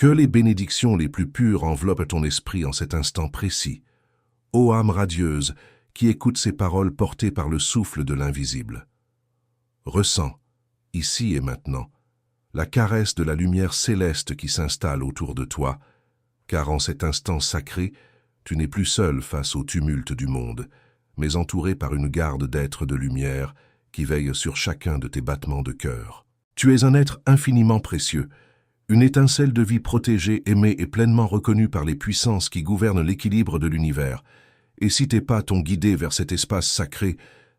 Que les bénédictions les plus pures enveloppent ton esprit en cet instant précis. Ô âme radieuse, qui écoute ces paroles portées par le souffle de l'invisible. Ressens, ici et maintenant, la caresse de la lumière céleste qui s'installe autour de toi, car en cet instant sacré, tu n'es plus seul face au tumulte du monde, mais entouré par une garde d'êtres de lumière qui veille sur chacun de tes battements de cœur. Tu es un être infiniment précieux, une étincelle de vie protégée, aimée et pleinement reconnue par les puissances qui gouvernent l'équilibre de l'univers. Et si tes pas t'ont guidé vers cet espace sacré,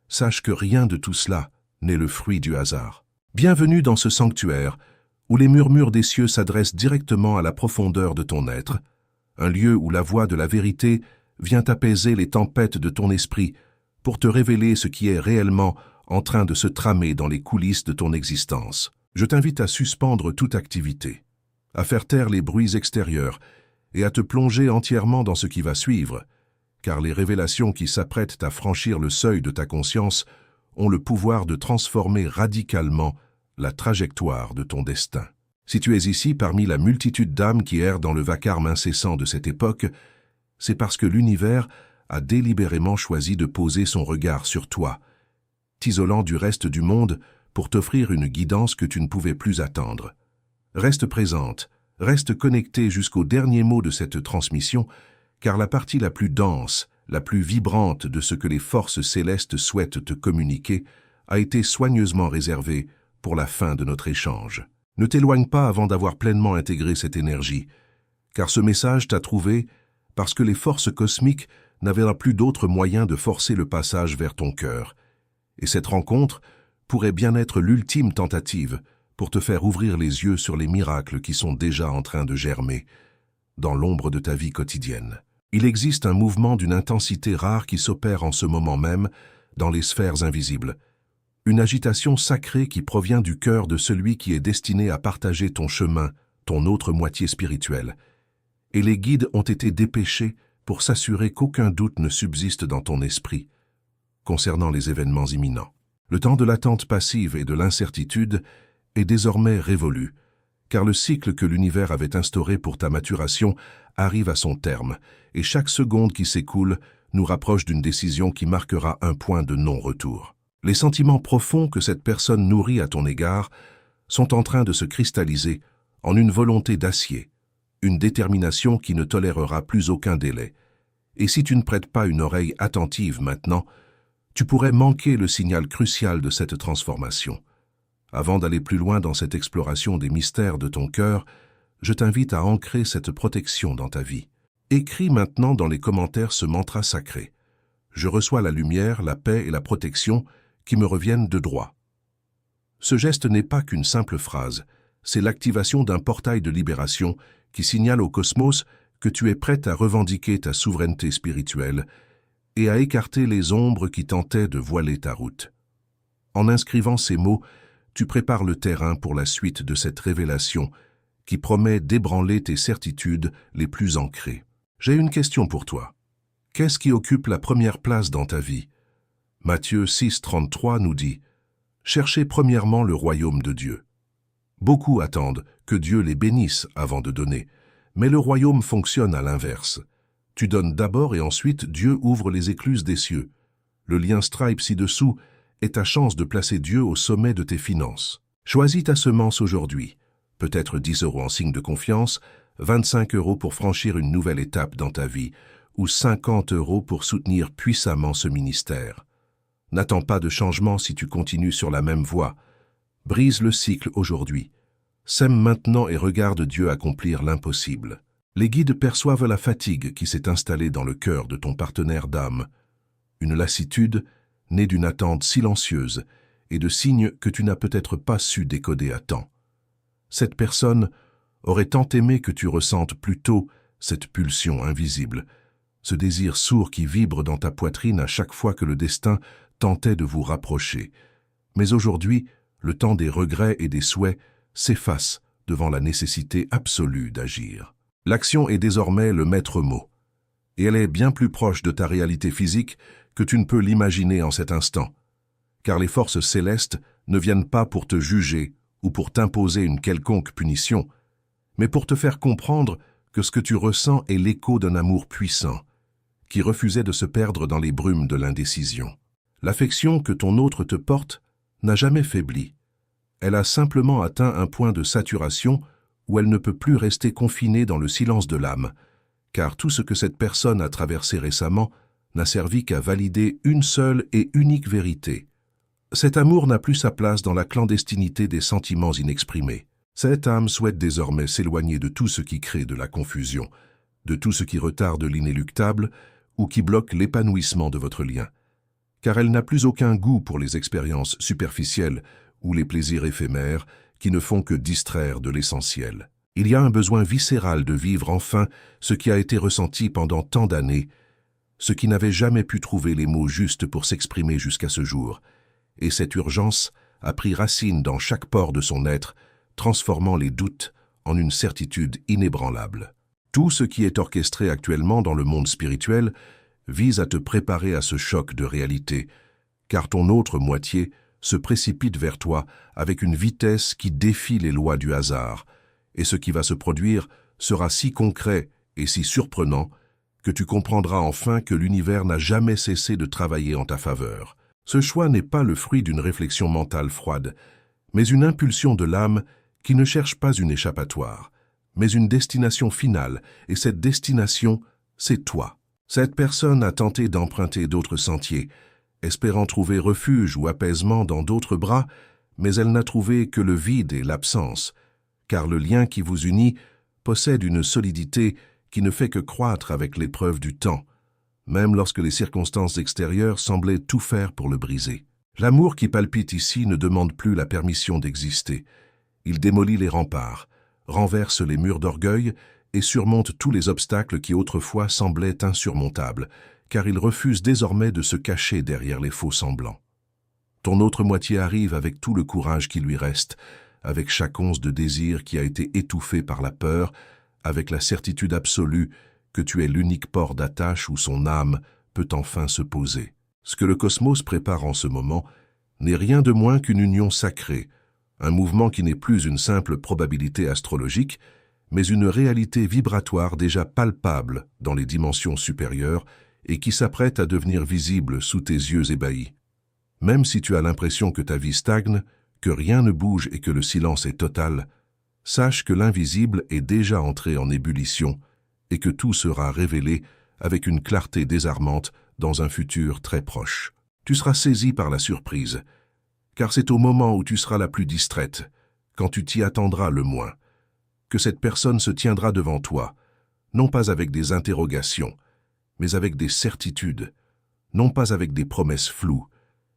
sache que rien de tout cela n'est le fruit du hasard. Bienvenue dans ce sanctuaire, où les murmures des cieux s'adressent directement à la profondeur de ton être, un lieu où la voix de la vérité vient apaiser les tempêtes de ton esprit pour te révéler ce qui est réellement en train de se tramer dans les coulisses de ton existence. Je t'invite à suspendre toute activité, à faire taire les bruits extérieurs et à te plonger entièrement dans ce qui va suivre, car les révélations qui s'apprêtent à franchir le seuil de ta conscience ont le pouvoir de transformer radicalement la trajectoire de ton destin. Si tu es ici parmi la multitude d'âmes qui errent dans le vacarme incessant de cette époque, c'est parce que l'univers a délibérément choisi de poser son regard sur toi, t'isolant du reste du monde pour t'offrir une guidance que tu ne pouvais plus attendre. Reste présente, reste connectée jusqu'au dernier mot de cette transmission, car la partie la plus dense, la plus vibrante de ce que les forces célestes souhaitent te communiquer a été soigneusement réservée pour la fin de notre échange. Ne t'éloigne pas avant d'avoir pleinement intégré cette énergie, car ce message t'a trouvé parce que les forces cosmiques n'avaient plus d'autre moyen de forcer le passage vers ton cœur. Et cette rencontre pourrait bien être l'ultime tentative pour te faire ouvrir les yeux sur les miracles qui sont déjà en train de germer dans l'ombre de ta vie quotidienne. Il existe un mouvement d'une intensité rare qui s'opère en ce moment même dans les sphères invisibles. Une agitation sacrée qui provient du cœur de celui qui est destiné à partager ton chemin, ton autre moitié spirituelle. Et les guides ont été dépêchés pour s'assurer qu'aucun doute ne subsiste dans ton esprit concernant les événements imminents. Le temps de l'attente passive et de l'incertitude est désormais révolu, car le cycle que l'univers avait instauré pour ta maturation arrive à son terme, et chaque seconde qui s'écoule nous rapproche d'une décision qui marquera un point de non-retour. Les sentiments profonds que cette personne nourrit à ton égard sont en train de se cristalliser en une volonté d'acier, une détermination qui ne tolérera plus aucun délai. Et si tu ne prêtes pas une oreille attentive maintenant, tu pourrais manquer le signal crucial de cette transformation. Avant d'aller plus loin dans cette exploration des mystères de ton cœur, je t'invite à ancrer cette protection dans ta vie. Écris maintenant dans les commentaires ce mantra sacré. Je reçois la lumière, la paix et la protection qui me reviennent de droit. Ce geste n'est pas qu'une simple phrase, c'est l'activation d'un portail de libération qui signale au cosmos que tu es prête à revendiquer ta souveraineté spirituelle et à écarter les ombres qui tentaient de voiler ta route. En inscrivant ces mots, tu prépares le terrain pour la suite de cette révélation qui promet d'ébranler tes certitudes les plus ancrées. J'ai une question pour toi. Qu'est-ce qui occupe la première place dans ta vie? Matthieu 6,33 nous dit « Cherchez premièrement le royaume de Dieu ». Beaucoup attendent que Dieu les bénisse avant de donner, mais le royaume fonctionne à l'inverse. Tu donnes d'abord et ensuite Dieu ouvre les écluses des cieux. Le lien Stripe ci-dessous est ta chance de placer Dieu au sommet de tes finances. Choisis ta semence aujourd'hui. Peut-être 10 € en signe de confiance, 25 € pour franchir une nouvelle étape dans ta vie, ou 50 € pour soutenir puissamment ce ministère. N'attends pas de changement si tu continues sur la même voie. Brise le cycle aujourd'hui. Sème maintenant et regarde Dieu accomplir l'impossible. Les guides perçoivent la fatigue qui s'est installée dans le cœur de ton partenaire d'âme. Une lassitude née d'une attente silencieuse et de signes que tu n'as peut-être pas su décoder à temps. Cette personne aurait tant aimé que tu ressentes plus tôt cette pulsion invisible, ce désir sourd qui vibre dans ta poitrine à chaque fois que le destin tentait de vous rapprocher. Mais aujourd'hui, le temps des regrets et des souhaits s'efface devant la nécessité absolue d'agir. L'action est désormais le maître mot, et elle est bien plus proche de ta réalité physique que tu ne peux l'imaginer en cet instant, car les forces célestes ne viennent pas pour te juger ou pour t'imposer une quelconque punition, mais pour te faire comprendre que ce que tu ressens est l'écho d'un amour puissant, qui refusait de se perdre dans les brumes de l'indécision. L'affection que ton autre te porte n'a jamais faibli. Elle a simplement atteint un point de saturation où elle ne peut plus rester confinée dans le silence de l'âme, car tout ce que cette personne a traversé récemment n'a servi qu'à valider une seule et unique vérité. Cet amour n'a plus sa place dans la clandestinité des sentiments inexprimés. Cette âme souhaite désormais s'éloigner de tout ce qui crée de la confusion, de tout ce qui retarde l'inéluctable ou qui bloque l'épanouissement de votre lien. Car elle n'a plus aucun goût pour les expériences superficielles ou les plaisirs éphémères qui ne font que distraire de l'essentiel. Il y a un besoin viscéral de vivre enfin ce qui a été ressenti pendant tant d'années, ce qui n'avait jamais pu trouver les mots justes pour s'exprimer jusqu'à ce jour. Et cette urgence a pris racine dans chaque pore de son être, transformant les doutes en une certitude inébranlable. Tout ce qui est orchestré actuellement dans le monde spirituel vise à te préparer à ce choc de réalité, car ton autre moitié se précipite vers toi avec une vitesse qui défie les lois du hasard, et ce qui va se produire sera si concret et si surprenant que tu comprendras enfin que l'univers n'a jamais cessé de travailler en ta faveur. Ce choix n'est pas le fruit d'une réflexion mentale froide, mais une impulsion de l'âme qui ne cherche pas une échappatoire, mais une destination finale, et cette destination, c'est toi. Cette personne a tenté d'emprunter d'autres sentiers, espérant trouver refuge ou apaisement dans d'autres bras, mais elle n'a trouvé que le vide et l'absence, car le lien qui vous unit possède une solidité qui ne fait que croître avec l'épreuve du temps, même lorsque les circonstances extérieures semblaient tout faire pour le briser. L'amour qui palpite ici ne demande plus la permission d'exister. Il démolit les remparts, renverse les murs d'orgueil et surmonte tous les obstacles qui autrefois semblaient insurmontables, car il refuse désormais de se cacher derrière les faux semblants. Ton autre moitié arrive avec tout le courage qui lui reste, avec chaque once de désir qui a été étouffé par la peur, avec la certitude absolue que tu es l'unique port d'attache où son âme peut enfin se poser. Ce que le cosmos prépare en ce moment n'est rien de moins qu'une union sacrée, un mouvement qui n'est plus une simple probabilité astrologique, mais une réalité vibratoire déjà palpable dans les dimensions supérieures et qui s'apprête à devenir visible sous tes yeux ébahis. Même si tu as l'impression que ta vie stagne, que rien ne bouge et que le silence est total, sache que l'invisible est déjà entré en ébullition et que tout sera révélé avec une clarté désarmante dans un futur très proche. Tu seras saisi par la surprise, car c'est au moment où tu seras la plus distraite, quand tu t'y attendras le moins, que cette personne se tiendra devant toi, non pas avec des interrogations, mais avec des certitudes, non pas avec des promesses floues,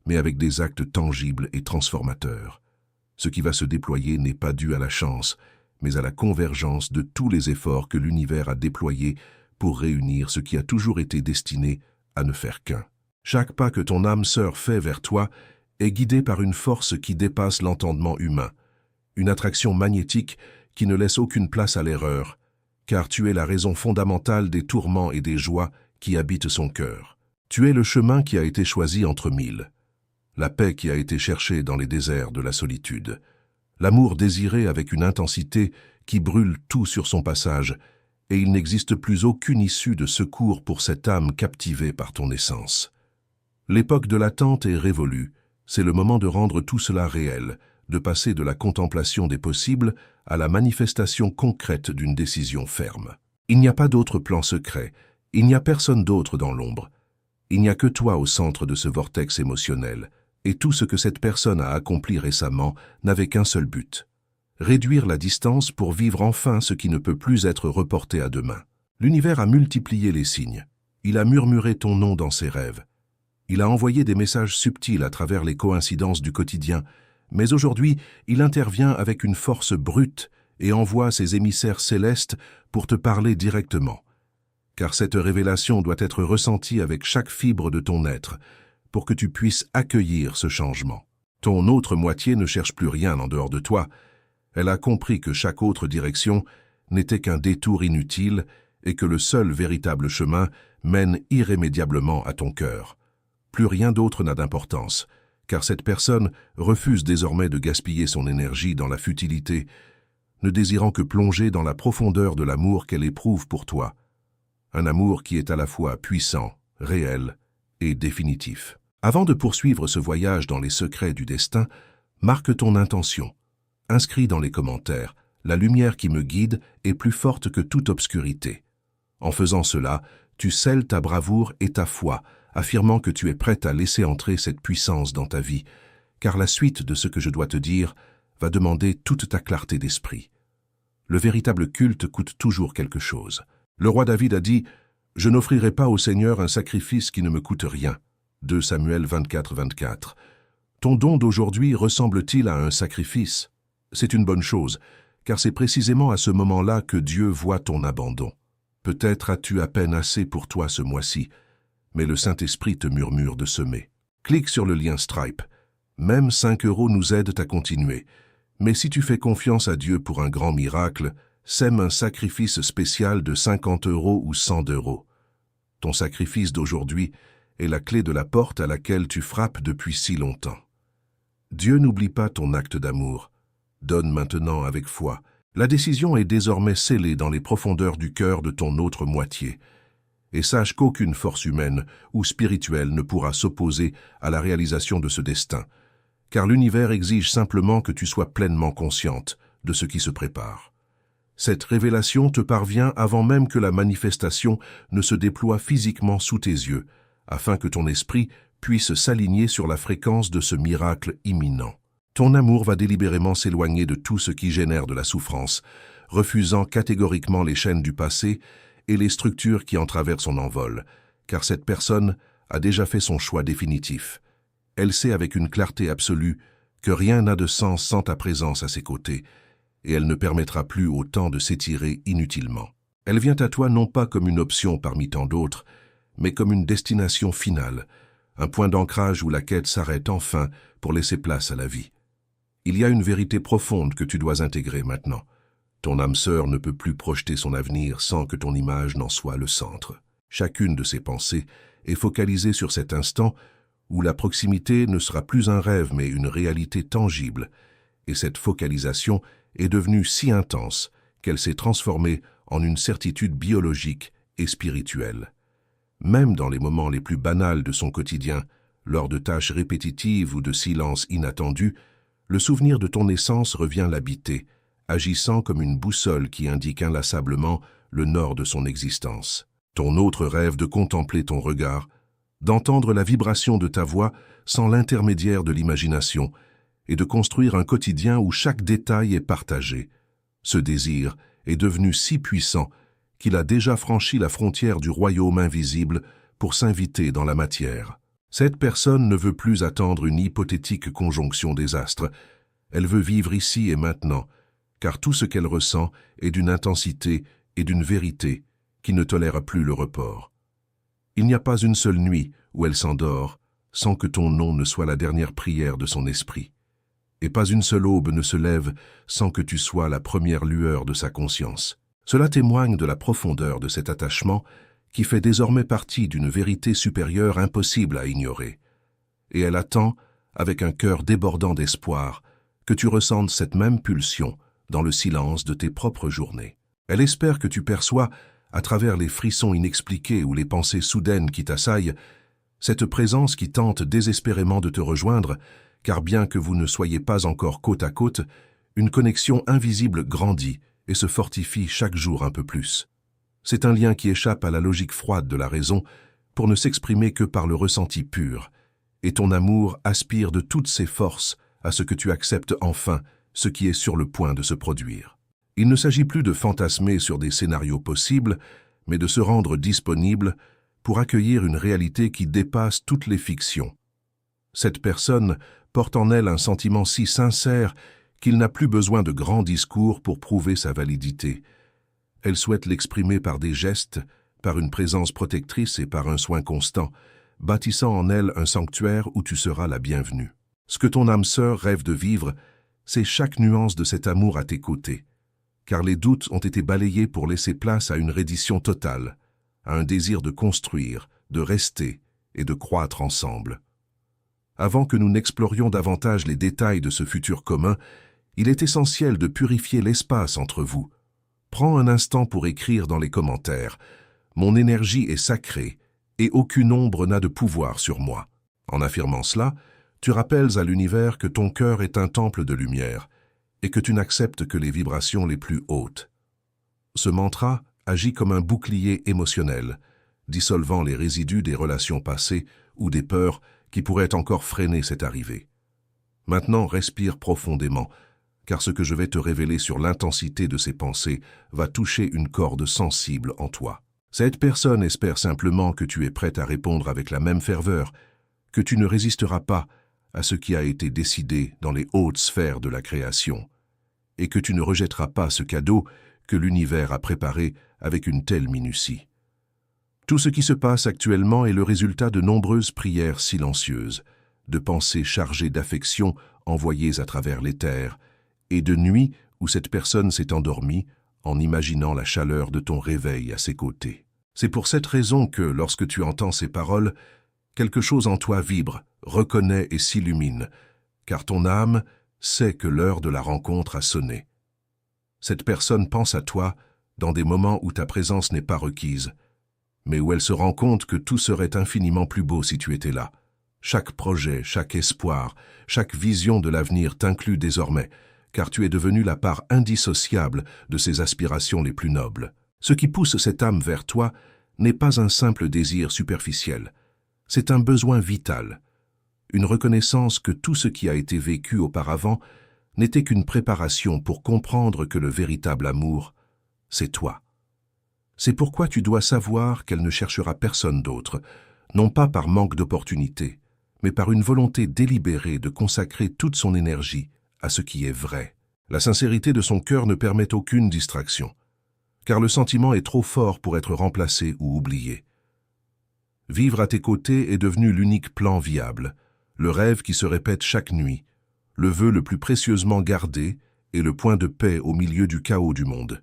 mais avec des actes tangibles et transformateurs. Ce qui va se déployer n'est pas dû à la chance, mais à la convergence de tous les efforts que l'univers a déployés pour réunir ce qui a toujours été destiné à ne faire qu'un. Chaque pas que ton âme sœur fait vers toi est guidé par une force qui dépasse l'entendement humain, une attraction magnétique qui ne laisse aucune place à l'erreur, car tu es la raison fondamentale des tourments et des joies qui habitent son cœur. Tu es le chemin qui a été choisi entre mille, la paix qui a été cherchée dans les déserts de la solitude, l'amour désiré avec une intensité qui brûle tout sur son passage, et il n'existe plus aucune issue de secours pour cette âme captivée par ton essence. L'époque de l'attente est révolue, c'est le moment de rendre tout cela réel, de passer de la contemplation des possibles à la manifestation concrète d'une décision ferme. Il n'y a pas d'autre plan secret, il n'y a personne d'autre dans l'ombre. Il n'y a que toi au centre de ce vortex émotionnel, et tout ce que cette personne a accompli récemment n'avait qu'un seul but: réduire la distance pour vivre enfin ce qui ne peut plus être reporté à demain. L'univers a multiplié les signes. Il a murmuré ton nom dans ses rêves. Il a envoyé des messages subtils à travers les coïncidences du quotidien, mais aujourd'hui, il intervient avec une force brute et envoie ses émissaires célestes pour te parler directement. Car cette révélation doit être ressentie avec chaque fibre de ton être, pour que tu puisses accueillir ce changement. Ton autre moitié ne cherche plus rien en dehors de toi. Elle a compris que chaque autre direction n'était qu'un détour inutile et que le seul véritable chemin mène irrémédiablement à ton cœur. Plus rien d'autre n'a d'importance, car cette personne refuse désormais de gaspiller son énergie dans la futilité, ne désirant que plonger dans la profondeur de l'amour qu'elle éprouve pour toi. Un amour qui est à la fois puissant, réel et définitif. Avant de poursuivre ce voyage dans les secrets du destin, marque ton intention. Inscris dans les commentaires « La lumière qui me guide est plus forte que toute obscurité ». En faisant cela, tu scelles ta bravoure et ta foi, affirmant que tu es prête à laisser entrer cette puissance dans ta vie, car la suite de ce que je dois te dire va demander toute ta clarté d'esprit. Le véritable culte coûte toujours quelque chose. Le roi David a dit « Je n'offrirai pas au Seigneur un sacrifice qui ne me coûte rien ». 2 Samuel 24, 24. Ton don d'aujourd'hui ressemble-t-il à un sacrifice? C'est une bonne chose, car c'est précisément à ce moment-là que Dieu voit ton abandon. Peut-être as-tu à peine assez pour toi ce mois-ci, mais le Saint-Esprit te murmure de semer. Clique sur le lien Stripe. Même 5 € nous aident à continuer. Mais si tu fais confiance à Dieu pour un grand miracle, sème un sacrifice spécial de 50 € ou 100 €. Ton sacrifice d'aujourd'hui est la clé de la porte à laquelle tu frappes depuis si longtemps. Dieu n'oublie pas ton acte d'amour. Donne maintenant avec foi. La décision est désormais scellée dans les profondeurs du cœur de ton autre moitié. Et sache qu'aucune force humaine ou spirituelle ne pourra s'opposer à la réalisation de ce destin, car l'univers exige simplement que tu sois pleinement consciente de ce qui se prépare. Cette révélation te parvient avant même que la manifestation ne se déploie physiquement sous tes yeux, afin que ton esprit puisse s'aligner sur la fréquence de ce miracle imminent. Ton amour va délibérément s'éloigner de tout ce qui génère de la souffrance, refusant catégoriquement les chaînes du passé et les structures qui entravèrent son envol, car cette personne a déjà fait son choix définitif. Elle sait avec une clarté absolue que rien n'a de sens sans ta présence à ses côtés, et elle ne permettra plus au temps de s'étirer inutilement. Elle vient à toi non pas comme une option parmi tant d'autres, mais comme une destination finale, un point d'ancrage où la quête s'arrête enfin pour laisser place à la vie. Il y a une vérité profonde que tu dois intégrer maintenant. Ton âme sœur ne peut plus projeter son avenir sans que ton image n'en soit le centre. Chacune de ses pensées est focalisée sur cet instant où la proximité ne sera plus un rêve mais une réalité tangible, et cette focalisation est devenue si intense qu'elle s'est transformée en une certitude biologique et spirituelle. Même dans les moments les plus banals de son quotidien, lors de tâches répétitives ou de silences inattendus, le souvenir de ton essence revient l'habiter, agissant comme une boussole qui indique inlassablement le nord de son existence. Ton autre rêve de contempler ton regard, d'entendre la vibration de ta voix sans l'intermédiaire de l'imagination, et de construire un quotidien où chaque détail est partagé. Ce désir est devenu si puissant qu'il a déjà franchi la frontière du royaume invisible pour s'inviter dans la matière. Cette personne ne veut plus attendre une hypothétique conjonction des astres. Elle veut vivre ici et maintenant, car tout ce qu'elle ressent est d'une intensité et d'une vérité qui ne tolère plus le report. Il n'y a pas une seule nuit où elle s'endort sans que ton nom ne soit la dernière prière de son esprit. Et pas une seule aube ne se lève sans que tu sois la première lueur de sa conscience. Cela témoigne de la profondeur de cet attachement qui fait désormais partie d'une vérité supérieure impossible à ignorer. Et elle attend, avec un cœur débordant d'espoir, que tu ressentes cette même pulsion dans le silence de tes propres journées. Elle espère que tu perçois, à travers les frissons inexpliqués ou les pensées soudaines qui t'assaillent, cette présence qui tente désespérément de te rejoindre, car bien que vous ne soyez pas encore côte à côte, une connexion invisible grandit et se fortifie chaque jour un peu plus. C'est un lien qui échappe à la logique froide de la raison pour ne s'exprimer que par le ressenti pur, et ton amour aspire de toutes ses forces à ce que tu acceptes enfin ce qui est sur le point de se produire. Il ne s'agit plus de fantasmer sur des scénarios possibles, mais de se rendre disponible pour accueillir une réalité qui dépasse toutes les fictions. Cette personne porte en elle un sentiment si sincère qu'il n'a plus besoin de grands discours pour prouver sa validité. Elle souhaite l'exprimer par des gestes, par une présence protectrice et par un soin constant, bâtissant en elle un sanctuaire où tu seras la bienvenue. Ce que ton âme sœur rêve de vivre, c'est chaque nuance de cet amour à tes côtés, car les doutes ont été balayés pour laisser place à une reddition totale, à un désir de construire, de rester et de croître ensemble. Avant que nous n'explorions davantage les détails de ce futur commun, Il est essentiel de purifier l'espace entre vous. Prends un instant pour écrire dans les commentaires « Mon énergie est sacrée et aucune ombre n'a de pouvoir sur moi ». En affirmant cela, tu rappelles à l'univers que ton cœur est un temple de lumière et que tu n'acceptes que les vibrations les plus hautes. Ce mantra agit comme un bouclier émotionnel, dissolvant les résidus des relations passées ou des peurs qui pourraient encore freiner cette arrivée. Maintenant, respire profondément, car ce que je vais te révéler sur l'intensité de ces pensées va toucher une corde sensible en toi. Cette personne espère simplement que tu es prête à répondre avec la même ferveur, que tu ne résisteras pas à ce qui a été décidé dans les hautes sphères de la création, et que tu ne rejetteras pas ce cadeau que l'univers a préparé avec une telle minutie. Tout ce qui se passe actuellement est le résultat de nombreuses prières silencieuses, de pensées chargées d'affection envoyées à travers l'éther, et de nuits où cette personne s'est endormie en imaginant la chaleur de ton réveil à ses côtés. C'est pour cette raison que, lorsque tu entends ces paroles, quelque chose en toi vibre, reconnaît et s'illumine, car ton âme sait que l'heure de la rencontre a sonné. Cette personne pense à toi dans des moments où ta présence n'est pas requise, mais où elle se rend compte que tout serait infiniment plus beau si tu étais là. Chaque projet, chaque espoir, chaque vision de l'avenir t'inclut désormais, car tu es devenu la part indissociable de ses aspirations les plus nobles. Ce qui pousse cette âme vers toi n'est pas un simple désir superficiel, c'est un besoin vital, une reconnaissance que tout ce qui a été vécu auparavant n'était qu'une préparation pour comprendre que le véritable amour, c'est toi. C'est pourquoi tu dois savoir qu'elle ne cherchera personne d'autre, non pas par manque d'opportunité, mais par une volonté délibérée de consacrer toute son énergie à ce qui est vrai. La sincérité de son cœur ne permet aucune distraction, car le sentiment est trop fort pour être remplacé ou oublié. Vivre à tes côtés est devenu l'unique plan viable, le rêve qui se répète chaque nuit, le vœu le plus précieusement gardé et le point de paix au milieu du chaos du monde.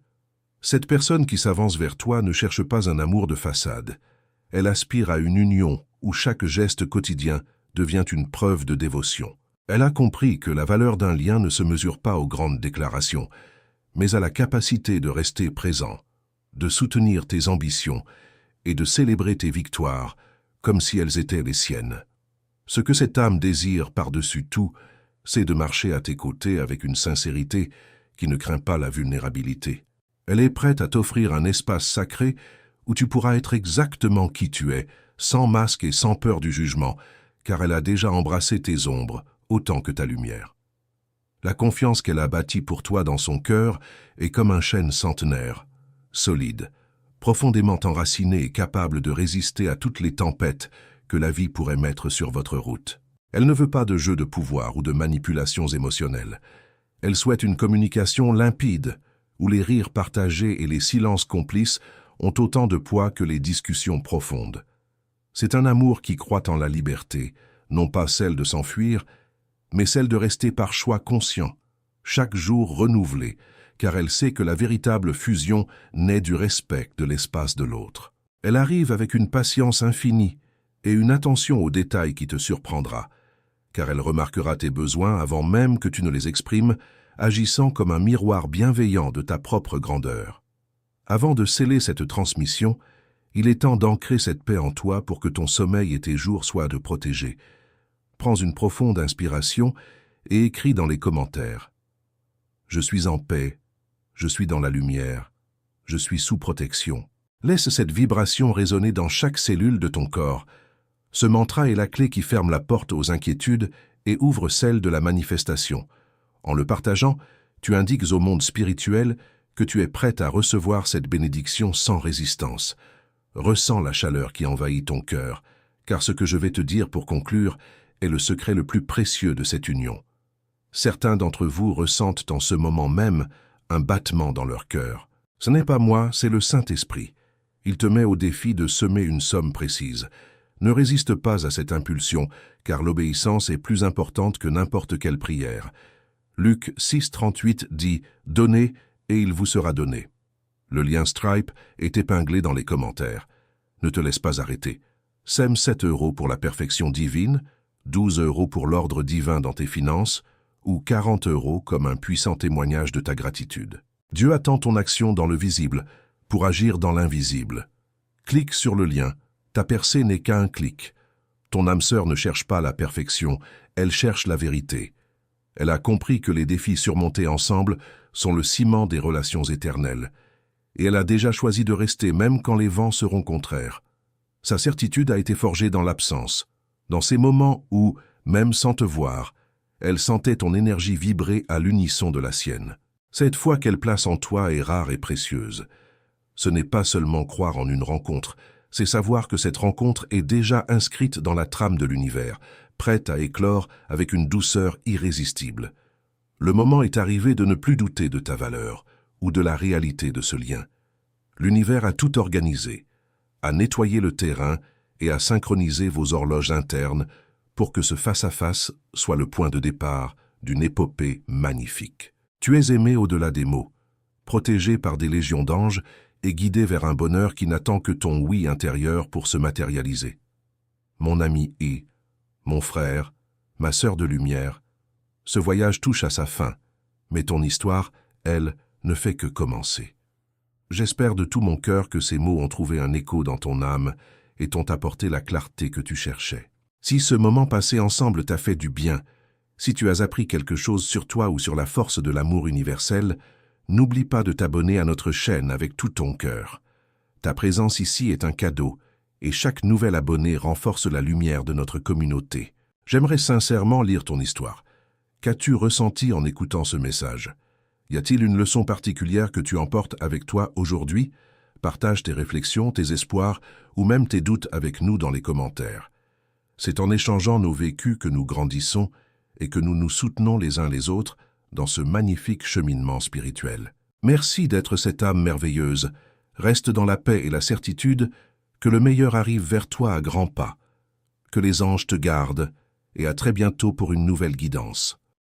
Cette personne qui s'avance vers toi ne cherche pas un amour de façade. Elle aspire à une union où chaque geste quotidien devient une preuve de dévotion. Elle a compris que la valeur d'un lien ne se mesure pas aux grandes déclarations, mais à la capacité de rester présent, de soutenir tes ambitions et de célébrer tes victoires comme si elles étaient les siennes. Ce que cette âme désire par-dessus tout, c'est de marcher à tes côtés avec une sincérité qui ne craint pas la vulnérabilité. Elle est prête à t'offrir un espace sacré où tu pourras être exactement qui tu es, sans masque et sans peur du jugement, car elle a déjà embrassé tes ombres autant que ta lumière. La confiance qu'elle a bâtie pour toi dans son cœur est comme un chêne centenaire, solide, profondément enraciné et capable de résister à toutes les tempêtes que la vie pourrait mettre sur votre route. Elle ne veut pas de jeu de pouvoir ou de manipulations émotionnelles. Elle souhaite une communication limpide, où les rires partagés et les silences complices ont autant de poids que les discussions profondes. C'est un amour qui croit en la liberté, non pas celle de s'enfuir, mais celle de rester par choix conscient, chaque jour renouvelé, car elle sait que la véritable fusion naît du respect de l'espace de l'autre. Elle arrive avec une patience infinie et une attention aux détails qui te surprendra, car elle remarquera tes besoins avant même que tu ne les exprimes, agissant comme un miroir bienveillant de ta propre grandeur. Avant de sceller cette transmission, il est temps d'ancrer cette paix en toi pour que ton sommeil et tes jours soient de protégés. Prends une profonde inspiration et écris dans les commentaires. Je suis en paix, je suis dans la lumière, je suis sous protection. Laisse cette vibration résonner dans chaque cellule de ton corps. Ce mantra est la clé qui ferme la porte aux inquiétudes et ouvre celle de la manifestation. En le partageant, tu indiques au monde spirituel que tu es prête à recevoir cette bénédiction sans résistance. Ressens la chaleur qui envahit ton cœur, car ce que je vais te dire pour conclure est le secret le plus précieux de cette union. Certains d'entre vous ressentent en ce moment même un battement dans leur cœur. Ce n'est pas moi, c'est le Saint-Esprit. Il te met au défi de semer une somme précise. Ne résiste pas à cette impulsion, car l'obéissance est plus importante que n'importe quelle prière. Luc 6,38 dit « Donnez, et il vous sera donné ». Le lien Stripe est épinglé dans les commentaires. Ne te laisse pas arrêter. Sème 7 € pour la perfection divine, 12 € pour l'ordre divin dans tes finances, ou 40 € comme un puissant témoignage de ta gratitude. Dieu attend ton action dans le visible pour agir dans l'invisible. Clique sur le lien. Ta percée n'est qu'un clic. Ton âme sœur ne cherche pas la perfection, elle cherche la vérité. Elle a compris que les défis surmontés ensemble sont le ciment des relations éternelles. Et elle a déjà choisi de rester même quand les vents seront contraires. Sa certitude a été forgée dans l'absence, dans ces moments où, même sans te voir, elle sentait ton énergie vibrer à l'unisson de la sienne. Cette foi qu'elle place en toi est rare et précieuse. Ce n'est pas seulement croire en une rencontre, c'est savoir que cette rencontre est déjà inscrite dans la trame de l'univers, prête à éclore avec une douceur irrésistible. Le moment est arrivé de ne plus douter de ta valeur ou de la réalité de ce lien. L'univers a tout organisé, a nettoyé le terrain et a synchronisé vos horloges internes pour que ce face-à-face soit le point de départ d'une épopée magnifique. Tu es aimé au-delà des mots, protégé par des légions d'anges et guidé vers un bonheur qui n'attend que ton oui intérieur pour se matérialiser. Mon ami et mon frère, ma sœur de lumière, ce voyage touche à sa fin, mais ton histoire, elle, ne fait que commencer. J'espère de tout mon cœur que ces mots ont trouvé un écho dans ton âme et t'ont apporté la clarté que tu cherchais. Si ce moment passé ensemble t'a fait du bien, si tu as appris quelque chose sur toi ou sur la force de l'amour universel, n'oublie pas de t'abonner à notre chaîne avec tout ton cœur. Ta présence ici est un cadeau, et chaque nouvel abonné renforce la lumière de notre communauté. J'aimerais sincèrement lire ton histoire. Qu'as-tu ressenti en écoutant ce message? Y a-t-il une leçon particulière que tu emportes avec toi aujourd'hui? Partage tes réflexions, tes espoirs ou même tes doutes avec nous dans les commentaires. C'est en échangeant nos vécus que nous grandissons et que nous nous soutenons les uns les autres dans ce magnifique cheminement spirituel. Merci d'être cette âme merveilleuse. Reste dans la paix et la certitude que le meilleur arrive vers toi à grands pas. Que les anges te gardent et à très bientôt pour une nouvelle guidance.